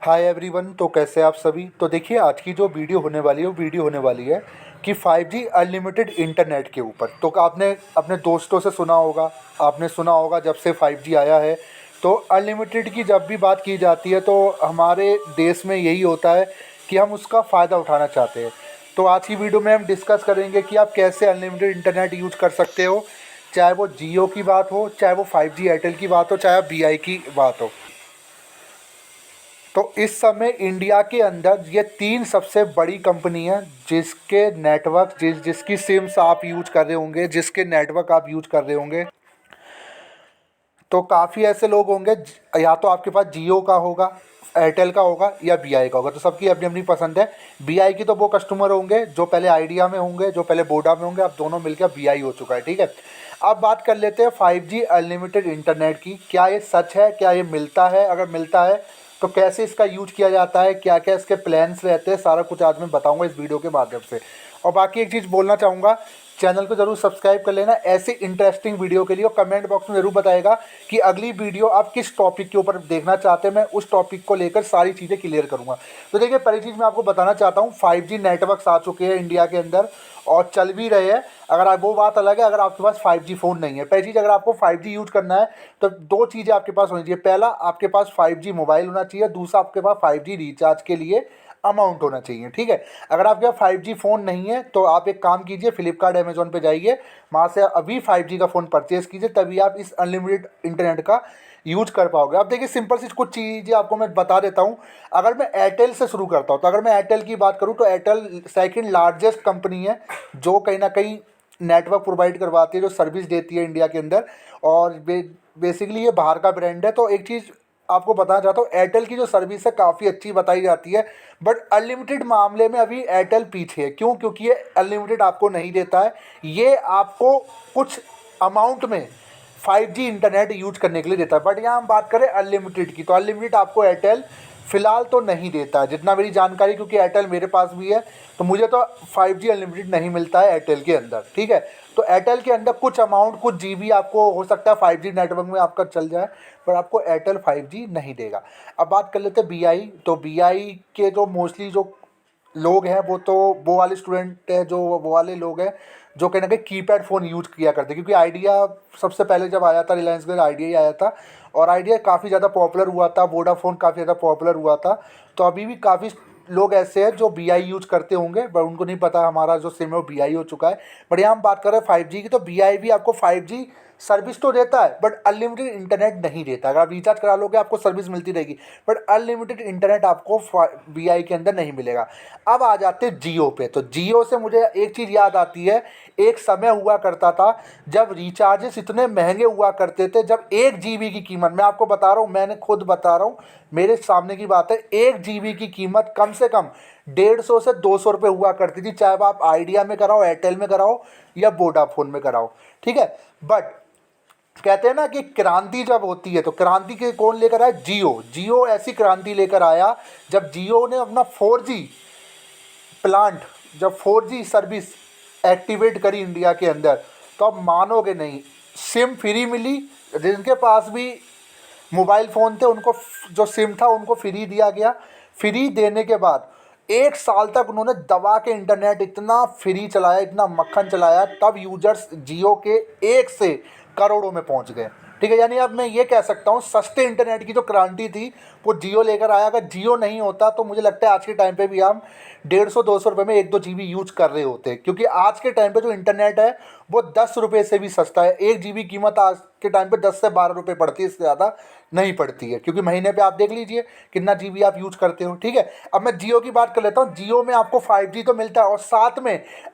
Hi everyone. तो कैसे आप सभी। तो देखिए, आज की जो वीडियो होने वाली है वो वीडियो होने वाली है कि 5G अनलिमिटेड इंटरनेट के ऊपर। तो आपने अपने दोस्तों से सुना होगा, आपने सुना होगा जब से 5G आया है तो अनलिमिटेड की जब भी बात की जाती है तो हमारे देश में यही होता है कि हम उसका फ़ायदा उठाना चाहते हैं। तो आज की वीडियो में हम डिस्कस करेंगे कि आप कैसे अनलिमिटेड इंटरनेट यूज कर सकते हो, चाहे वो जियो की बात हो, चाहे वो 5G एयरटेल की बात हो, चाहे BI की बात हो। तो इस समय इंडिया के अंदर ये तीन सबसे बड़ी कंपनी है जिसके नेटवर्क जिसकी सिम्स आप यूज कर रहे होंगे, जिसके नेटवर्क आप यूज कर रहे होंगे। तो काफ़ी ऐसे लोग होंगे, या तो आपके पास जियो का होगा, एयरटेल का होगा या BI का होगा। तो सबकी अपनी अपनी पसंद है। BI की तो वो कस्टमर होंगे जो पहले आइडिया में होंगे, जो पहले वोडा में होंगे। अब दोनों मिलकर BI हो चुका है, ठीक है। अब बात कर लेते हैं 5G अनलिमिटेड इंटरनेट की। क्या ये सच है? क्या ये मिलता है? अगर मिलता है तो कैसे इसका यूज किया जाता है, क्या क्या इसके प्लान्स रहते हैं, सारा कुछ आज मैं बताऊंगा इस वीडियो के माध्यम से। और बाकी एक चीज़ बोलना चाहूँगा, चैनल को ज़रूर सब्सक्राइब कर लेना ऐसे इंटरेस्टिंग वीडियो के लिए। और कमेंट बॉक्स में ज़रूर बताएगा कि अगली वीडियो आप किस टॉपिक के ऊपर देखना चाहते हैं। मैं उस टॉपिक को लेकर सारी चीज़ें क्लियर करूँगा। तो देखिए, पहली चीज़ मैं आपको बताना चाहता हूँ, 5G नेटवर्क्स आ चुके हैं इंडिया के अंदर और चल भी रहे हैं। अगर आप, वो बात अलग है अगर आपके पास 5G फ़ोन नहीं है। पहली चीज़, अगर आपको 5G यूज़ करना है तो दो चीज़ें आपके पास होनी चाहिए। पहला, आपके पास 5G मोबाइल होना चाहिए। दूसरा, आपके पास 5G रिचार्ज के लिए अमाउंट होना चाहिए, ठीक है। अगर आपके पास 5G फ़ोन नहीं है तो आप एक काम कीजिए, फ्लिपकार्ट अमेज़ॉन पे जाइए, वहाँ से अभी 5G का फ़ोन परचेज़ कीजिए, तभी आप इस अनलिमिटेड इंटरनेट का यूज़ कर पाओगे। अब देखिए, सिंपल सी कुछ चीज़ें आपको मैं बता देता हूँ। अगर मैं एयरटेल से शुरू करता हूँ, तो अगर मैं एयरटेल की बात करूँ तो एयरटेल सेकंड लार्जेस्ट कंपनी है जो कहीं ना कहीं नेटवर्क प्रोवाइड करवाती है, जो सर्विस देती है इंडिया के अंदर। और बेसिकली ये बाहर का ब्रांड है। तो एक चीज़ आपको बताना चाहता हूँ, एयरटेल की जो सर्विस है काफ़ी अच्छी बताई जाती है। बट अनलिमिटेड मामले में अभी एयरटेल पीछे है। क्यों? क्योंकि ये अनलिमिटेड आपको नहीं देता है। ये आपको कुछ अमाउंट में 5G इंटरनेट यूज करने के लिए देता है। बट यहाँ हम बात करें अनलिमिटेड की, तो अनलिमिटेड आपको एयरटेल फ़िलहाल तो नहीं देता है, जितना मेरी जानकारी, क्योंकि एयरटेल मेरे पास भी है। तो मुझे तो 5G अनलिमिटेड नहीं मिलता है एयरटेल के अंदर, ठीक है। तो एयरटेल के अंदर कुछ अमाउंट, कुछ GB आपको हो सकता है 5G नेटवर्क में आपका चल जाए, पर आपको एयरटेल 5G नहीं देगा। अब बात कर लेते हैं BI। तो BI के जो मोस्टली जो लोग हैं वो तो वो वाले स्टूडेंट हैं, जो वो वाले लोग हैं जो कहीं ना कहीं कीपैड फ़ोन यूज किया करते, क्योंकि आइडिया सबसे पहले जब आया था, रिलायंस का आइडिया ही आया था और आइडिया काफ़ी ज़्यादा पॉपुलर हुआ था। वोडाफोन काफ़ी ज़्यादा पॉपुलर हुआ था। तो अभी भी काफ़ी लोग ऐसे हैं जो BI यूज करते होंगे, बट उनको नहीं पता हमारा जो सिम है वो BI हो चुका है। बट यहाँ हम बात कर रहे हैं 5G की, तो BI भी आपको 5G सर्विस तो देता है बट अनलिमिटेड इंटरनेट नहीं देता। अगर आप रिचार्ज करा लोगे आपको सर्विस मिलती रहेगी, बट अनलिमिटेड इंटरनेट आपको BI के अंदर नहीं मिलेगा। अब आ जाते हैं जियो पे। तो जियो से मुझे एक चीज़ याद आती है, एक समय हुआ करता था जब रिचार्जेस इतने महंगे हुआ करते थे, जब 1 GB की कीमत, मैं आपको बता रहा हूँ, मैंने खुद बता रहा हूँ, मेरे सामने की बात है, 1 GB की कीमत कम से कम 150 से 200 रुपये हुआ करती थी, चाहे आप आइडिया में कराओ, एयरटेल में कराओ या वोडाफोन में कराओ, ठीक है। बट कहते हैं ना कि क्रांति जब होती है तो क्रांति के कौन लेकर आया? जियो। जियो ऐसी क्रांति लेकर आया जब जियो ने अपना 4G प्लांट, जब 4G सर्विस एक्टिवेट करी इंडिया के अंदर, तो आप मानोगे नहीं, सिम फ्री मिली। जिनके पास भी मोबाइल फ़ोन थे उनको जो सिम था उनको फ्री दिया गया। फ्री देने के बाद 1 साल तक उन्होंने दबा के इंटरनेट इतना फ्री चलाया, इतना मक्खन चलाया, तब यूजर्स जियो के 1 से करोड़ों में पहुंच गए, ठीक है। यानी अब मैं ये कह सकता हूँ, सस्ते इंटरनेट की जो क्रांति थी वो जियो लेकर आया। अगर जियो नहीं होता तो मुझे लगता है आज के टाइम पे भी हम 150-200 रुपये में 1-2 GB यूज कर रहे होते, क्योंकि आज के टाइम पे जो इंटरनेट है वो 10 रुपये से भी सस्ता है। 1 GB कीमत आज के टाइम पे 10 से 12 रुपये पड़ती है, इससे ज़्यादा नहीं पड़ती है, क्योंकि महीने पे आप देख लीजिए कितना GB आप यूज करते हो, ठीक है। अब मैं जियो की बात कर लेता हूँ। जियो में आपको 5G तो मिलता है और साथ में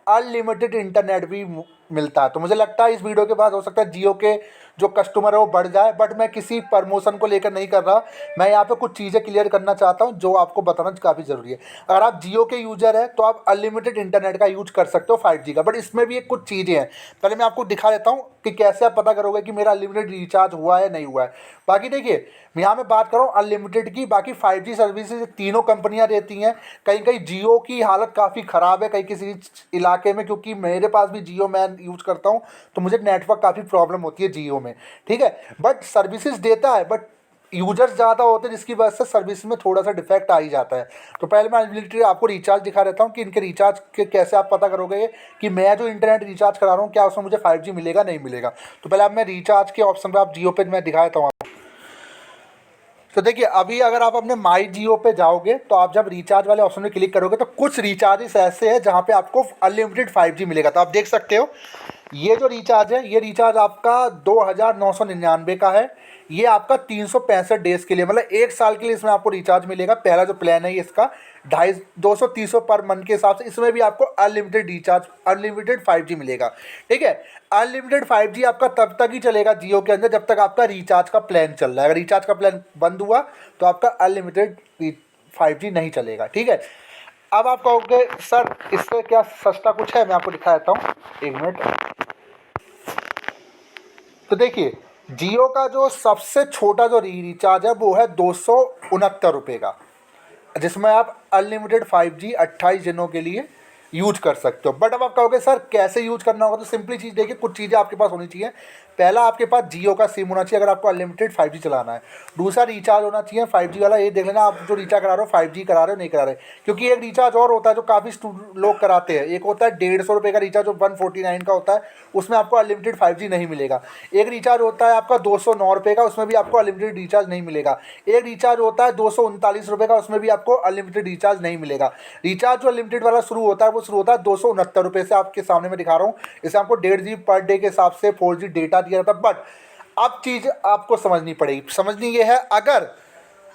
अनलिमिटेड इंटरनेट भी मिलता है। तो मुझे लगता है इस वीडियो के बाद हो सकता है जियो के जो कस्टमर है वो बढ़ जाए, बट मैं किसी प्रमोशन को लेकर नहीं कर रहा। मैं यहाँ पे कुछ चीज़ें क्लियर करना चाहता हूँ जो आपको बताना काफ़ी ज़रूरी है। अगर आप जियो के यूज़र हैं तो आप अनलिमिटेड इंटरनेट का यूज कर सकते हो 5G का, बट इसमें भी एक कुछ चीज़ें हैं। पहले मैं आपको दिखा देता हूँ कि कैसे आप पता करोगे कि मेरा अनलिमिटेड रिचार्ज हुआ है नहीं हुआ है। बाकी देखिए, यहाँ मैं बात कर रहा हूँ अनलिमिटेड की। बाकी 5G सर्विसेज तीनों कंपनियाँ देती हैं। कहीं कहीं जियो की हालत काफ़ी ख़राब है कहीं किसी इलाके में, क्योंकि मेरे पास भी जियो मैं यूज़ करता हूँ तो मुझे नेटवर्क काफ़ी प्रॉब्लम होती है जियो में, ठीक है। बट सर्विसेज देता है, बट यूजर्स ज़्यादा होते हैं जिसकी वजह से सर्विस में थोड़ा सा डिफेक्ट आ ही जाता है। तो पहले मैं अनलिमिटेड आपको रिचार्ज दिखा देता हूँ कि इनके रिचार्ज के कैसे आप पता करोगे कि मैं जो इंटरनेट रिचार्ज करा रहा हूँ क्या उसमें मुझे 5G मिलेगा नहीं मिलेगा। तो पहले अब मैं रिचार्ज के ऑप्शन पर आप जियो पे मैं दिखा देता हूँ आपको। तो देखिए अभी अगर आप अपने माई जियो पे जाओगे तो आप जब रिचार्ज वाले ऑप्शन में क्लिक करोगे तो कुछ रिचार्जेस ऐसे हैं जहाँ पे आपको अनलिमिटेड 5G मिलेगा। तो आप देख सकते हो ये जो रिचार्ज है ये रिचार्ज आपका 2,999 का है। ये आपका 365 डेज के लिए मतलब 1 साल के लिए इसमें आपको रिचार्ज मिलेगा। पहला जो प्लान है ये इसका 250 पर मंथ के हिसाब से इसमें भी आपको अनलिमिटेड रिचार्ज अनलिमिटेड 5G मिलेगा। ठीक है, अनलिमिटेड 5G आपका तब तक ही चलेगा जियो के अंदर जब तक आपका रिचार्ज का प्लान चल रहा है। अगर रिचार्ज का प्लान बंद हुआ तो आपका अनलिमिटेड 5G नहीं चलेगा। ठीक है, अब आप कहोगे सर इससे क्या सस्ता कुछ है, मैं आपको दिखा देता हूँ, 1 मिनट। तो देखिए जियो का जो सबसे छोटा जो रिचार्ज है वो है 269 रुपये का, जिसमें आप अनलिमिटेड 5G 28 दिनों के लिए यूज कर सकते हो। बट अब आप कहोगे सर कैसे यूज करना होगा, तो सिंपली चीज़ देखिए कुछ चीज़ें आपके पास होनी चाहिए। पहला आपके पास जियो का सिम होना चाहिए अगर आपको अनलिमिटेड 5G चलाना है। दूसरा रिचार्ज होना चाहिए 5G वाला। ये देख लेना आप जो रिचार्ज करा रहे हो 5G करा रहे हो नहीं करा रहे, क्योंकि एक रिचार्ज और होता है जो काफ़ी लोग कराते हैं। एक होता है 150 रुपये का रिचार्ज जो 149 का होता है, उसमें आपको अनलिमिटेड 5G नहीं मिलेगा। एक रिचार्ज होता है आपका 209 रुपये का, उसमें भी आपको अनलिमिटेड रिचार्ज नहीं मिलेगा। एक रिचार्ज होता है 239 रुपये का, उसमें भी आपको अनलिमिटेड रिचार्ज नहीं मिलेगा। रिचार्ज जो अनलिमिटेड वाला शुरू होता है वो शुरू होता है 269 रुपये से, आपके सामने मैं दिखा रहा हूँ। इसे आपको 1.5 GB पर डे के हिसाब से 4G डेटा दिया जाता है। बट अब चीज़ आपको समझनी पड़ेगी, समझनी ये है अगर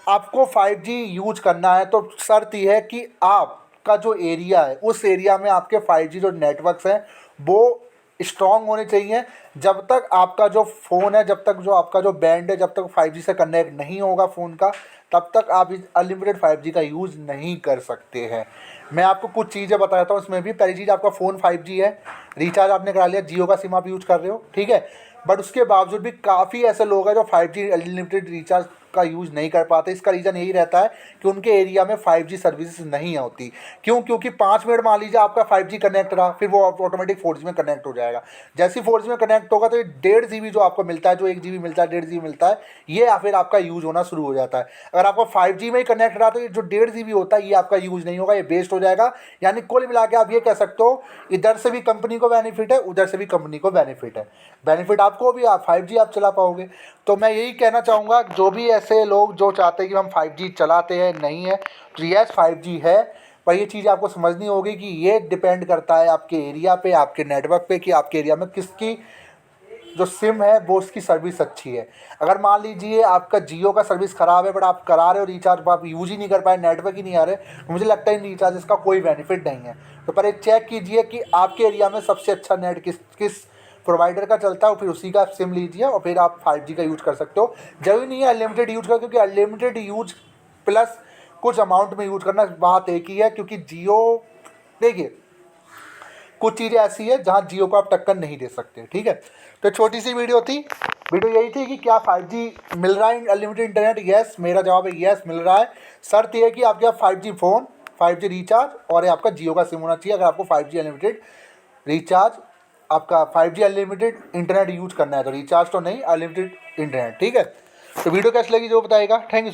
आपको 5G यूज करना है तो शर्त यह है कि आपका जो एरिया है उस एरिया में आपके 5G जो नेटवर्क्स हैं वो स्ट्रॉन्ग होने चाहिए। जब तक आपका जो फ़ोन है, जब तक जो आपका जो बैंड है, जब तक 5G से कनेक्ट नहीं होगा फ़ोन का, तब तक आप इस अनलिमिटेड 5G का यूज़ नहीं कर सकते हैं। मैं आपको कुछ चीज़ें बताता हूँ इसमें भी। पहली चीज़, आपका फ़ोन 5G है, रिचार्ज आपने करा लिया, जियो का सिम आप यूज़ कर रहे हो, ठीक है। बट उसके बावजूद भी काफ़ी ऐसे लोग हैं जो 5G अनलिमिटेड रिचार्ज का यूज़ नहीं कर पाते। इसका रीज़न यही रहता है कि उनके एरिया में 5G सर्विसेज नहीं होती। क्यों? क्योंकि 5 मिनट मान लीजिए आपका 5G कनेक्ट रहा, फिर वो ऑटोमेटिक 4G में कनेक्ट हो जाएगा। जैसे ही 4G में कनेक्ट होगा तो ये 1.5 GB जो आपको मिलता है, जो 1 GB मिलता है, 1.5 GB मिलता है, ये या फिर आपका यूज़ होना शुरू हो जाता है। अगर आपको 5G में ही कनेक्ट रहा तो ये जो 1.5 GB होता है ये आपका यूज़ नहीं होगा, ये वेस्ट हो जाएगा। यानी कुल मिला के आप ये कह सकते हो इधर से भी कंपनी को बेनिफिट है, उधर से भी कंपनी को बेनिफिट है। बेनिफिट आपको भी, आप 5G आप चला पाओगे। तो मैं यही कहना चाहूँगा जो भी ऐसे लोग जो चाहते हैं कि हम 5G चलाते हैं नहीं है, तो यस 5G है, पर ये चीज़ आपको समझनी होगी कि ये डिपेंड करता है आपके एरिया पे, आपके नेटवर्क पे, कि आपके एरिया में किसकी जो सिम है वो उसकी सर्विस अच्छी है। अगर मान लीजिए आपका जियो का सर्विस ख़राब है बट आप करा रहे हो रिचार्ज, आप यूज ही नहीं कर पाए, नेटवर्क ही नहीं आ रहे, तो मुझे लगता है इन रिचार्जेस का कोई बेनिफिट नहीं है। तो पर एक चेक कीजिए कि आपके एरिया में सबसे अच्छा नेट किस प्रोवाइडर का चलता है, फिर उसी का आप सिम लीजिए और फिर आप 5G का यूज़ कर सकते हो। जरूरी नहीं है अनलिमिटेड यूज़ का, क्योंकि अनलिमिटेड यूज प्लस कुछ अमाउंट में यूज़ करना बात एक ही है। क्योंकि जियो, देखिए कुछ चीज़ें ऐसी है जहाँ जियो को आप टक्कर नहीं दे सकते, ठीक है। तो छोटी सी वीडियो थी, वीडियो यही थी कि क्या 5G मिल रहा है अनलिमिटेड इंटरनेट। यस, मेरा जवाब है यस मिल रहा है। शर्त यह है कि आपके पास 5G फ़ोन, 5G रिचार्ज और आपका जियो का सिम होना चाहिए। अगर आपको 5G अनलिमिटेड रिचार्ज, आपका 5G अनलिमिटेड इंटरनेट यूज करना है तो रिचार्ज तो नहीं, अनलिमिटेड इंटरनेट, ठीक है। तो वीडियो कैसी लगी जो बताएगा। Thank you.